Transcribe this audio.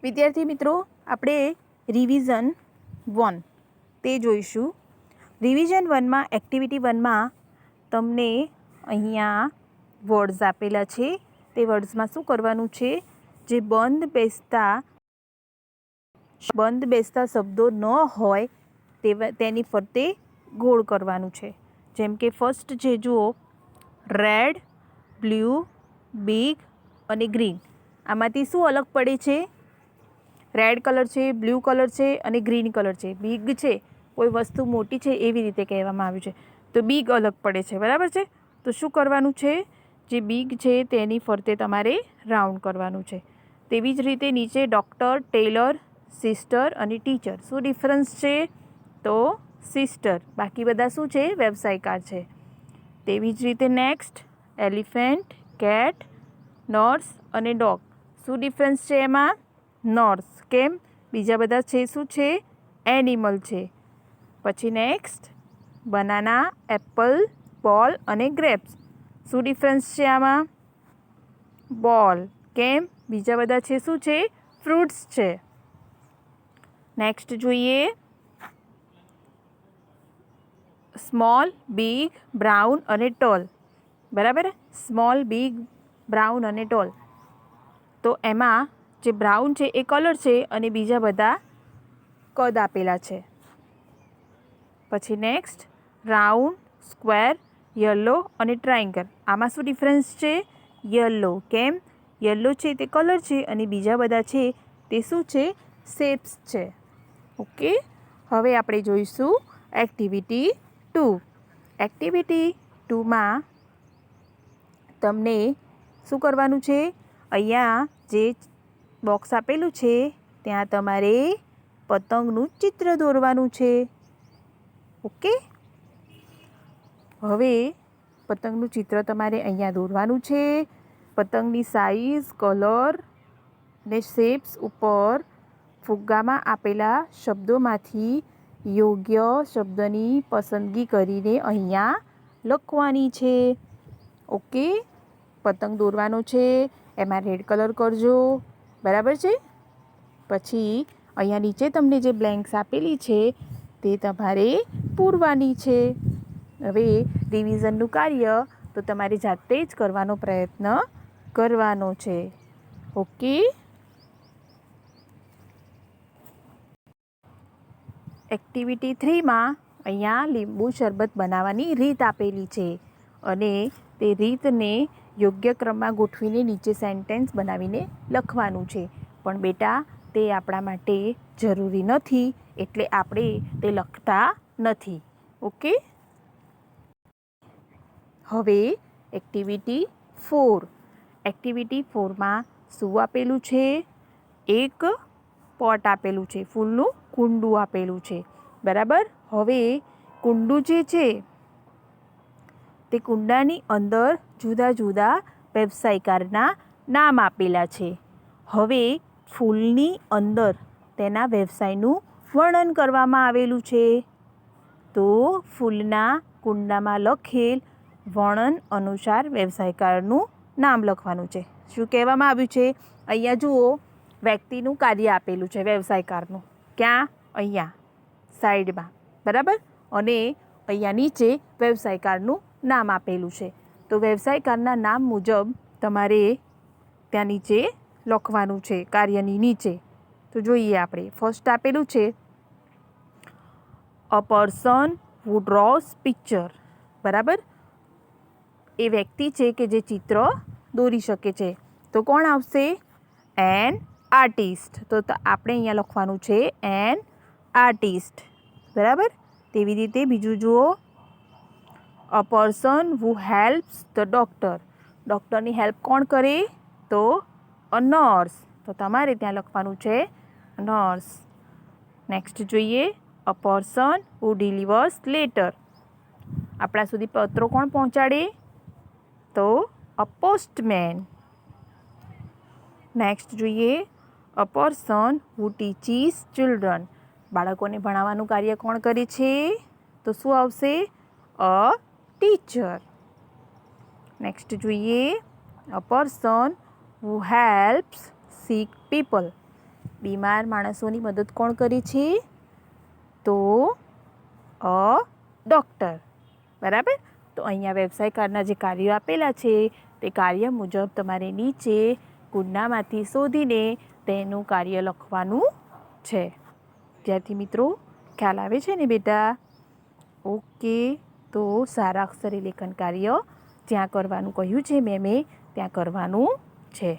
વિદ્યાર્થી મિત્રો, આપણે રિવિઝન 1 તે જોઈશું. રિવિઝન 1માં એક્ટિવિટી 1માં તમને અહીંયા વર્ડ્સ આપેલા છે. તે વર્ડ્સમાં શું કરવાનું છે? જે બંધ બેસતા શબ્દો ન હોય તેની ફરતે ગોળ કરવાનું છે. જેમ કે ફર્સ્ટ છે, જુઓ, રેડ, બ્લુ, બિગ અને ગ્રીન. આમાંથી શું અલગ પડે છે? રેડ કલર છે, બ્લુ કલર છે અને ગ્રીન કલર છે. બિગ છે, કોઈ વસ્તુ મોટી છે એવી રીતે કહેવામાં આવ્યું છે. તો બિગ અલગ પડે છે, બરાબર છે? તો શું કરવાનું છે? જે બિગ છે તેની ફરતે તમારે રાઉન્ડ કરવાનું છે. તેવી જ રીતે નીચે ડૉક્ટર, ટેલર, સિસ્ટર અને ટીચર. શું ડિફરન્સ છે? તો સિસ્ટર, બાકી બધા શું છે? વ્યવસાયકાર છે. તેવી જ રીતે નેક્સ્ટ એલિફન્ટ, કેટ, નર્સ અને ડોગ. શું ડિફરન્સ છે એમાં? નર્સ. કેમ? બીજા બધા છે શું છે? એનિમલ છે. પછી નેક્સ્ટ બનાના, એપલ, બોલ અને ગ્રેપ્સ. શું ડિફરન્સ છે આમાં? બોલ. કેમ? બીજા બધા છે શું છે? ફ્રૂટ્સ છે. નેક્સ્ટ જોઈએ સ્મોલ, બિગ, બ્રાઉન અને ટોલ. બરાબર? સ્મોલ, બિગ, બ્રાઉન અને ટોલ. તો એમાં જે બ્રાઉન છે એ કલર છે અને બીજા બધા કદ આપેલા છે. પછી નેક્સ્ટ રાઉન્ડ, સ્ક્વેર, યલો અને ટ્રાયંગલ. આમાં શું ડિફરન્સ છે? યલો. કેમ? યલો છે તે કલર છે અને બીજા બધા છે તે શું છે? શેપ્સ છે. ઓકે, હવે આપણે જોઈશું એક્ટિવિટી 2. એક્ટિવિટી 2માં તમને શું કરવાનું છે? અહીંયા જે બોક્સ આપેલું છે ત્યાં તમારે પતંગનું ચિત્ર દોરવાનું છે. ઓકે, હવે પતંગનું ચિત્ર તમારે અહીંયા દોરવાનું છે. પતંગની સાઈઝ, કલર ને શેપ્સ ઉપર ફુગ્ગામાં આપેલા શબ્દોમાંથી યોગ્ય શબ્દની પસંદગી કરીને અહીંયા લખવાની છે. ઓકે, પતંગ દોરવાનો છે, એમાં રેડ કલર કરજો, બરાબર છે? પછી અહીંયા નીચે તમને જે બ્લેન્ક્સ આપેલી છે તે તમારે પૂરવાની છે. હવે રિવિઝનનું કાર્ય તો તમારે જાતે જ કરવાનો પ્રયત્ન કરવાનો છે. ઓકે, એક્ટિવિટી 3માં અહીંયા લીંબુ શરબત બનાવવાની રીત આપેલી છે અને તે રીતને યોગ્ય ક્રમમાં ગોઠવીને નીચે સેન્ટેન્સ બનાવીને લખવાનું છે. પણ બેટા, તે આપણા માટે જરૂરી નથી, એટલે આપણે તે લખતા નથી. ઓકે, હવે એક્ટિવિટી 4. એક્ટિવિટી 4માં શું આપેલું છે? એક પોટ આપેલું છે, ફૂલનું કુંડું આપેલું છે, બરાબર? હવે કુંડું જે છે તે કુંડાની અંદર જુદા જુદા વ્યવસાયકારના નામ આપેલા છે. હવે ફૂલની અંદર તેના વ્યવસાયનું વર્ણન કરવામાં આવેલું છે. તો ફૂલના કુંડામાં લખેલ વર્ણન અનુસાર વ્યવસાયકારનું નામ લખવાનું છે. શું કહેવામાં આવ્યું છે? અહીંયા જુઓ, વ્યક્તિનું કાર્ય આપેલું છે વ્યવસાયકારનું. ક્યાં? અહીંયા સાઈડમાં, બરાબર? અને અહીંયા નીચે વ્યવસાયકારનું નામ આપેલું છે. તો વ્યવસાયકારના નામ મુજબ તમારે ત્યાં નીચે લખવાનું છે, કાર્યની નીચે. તો જોઈએ આપણે. ફર્સ્ટ આપેલું છે અ પર્સન હુ ડ્રોઝ પિક્ચર. બરાબર? એ વ્યક્તિ છે કે જે ચિત્ર દોરી શકે છે. તો કોણ આવશે? An artist. તો આપણે અહીંયા લખવાનું છે એન આર્ટિસ્ટ. બરાબર? તેવી રીતે બીજું જુઓ, a person who helps the doctor. ડૉક્ટરની હેલ્પ કોણ કરે? તો અ નર્સ. તો તમારે ત્યાં લખવાનું છે નર્સ. નેક્સ્ટ જોઈએ, a person who delivers letter. આપણા સુધી પત્રો કોણ પહોંચાડે? તો અ પોસ્ટમેન. નેક્સ્ટ જોઈએ, a person who teaches children. બાળકોને ભણાવવાનું કાર્ય કોણ કરે છે? તો શું આવશે? અ ટીચર. નેક્સ્ટ જોઈએ, a person who helps sick people. બીમાર માણસોની મદદ કોણ કરે છે? તો અ ડૉક્ટર. બરાબર. તો અહીંયા વ્યવસાય કાર્ડના જે કાર્યો આપેલા છે તે કાર્ય મુજબ તમારે નીચે કુંડામાંથી શોધીને તેનું કાર્ય લખવાનું છે. વિદ્યાર્થી મિત્રો ખ્યાલ આવે છે ને બેટા? ઓકે. તો સારા અક્ષરે લેખન કાર્ય જ્યાં કરવાનું કહ્યું છે મેમે ત્યાં કરવાનું છે.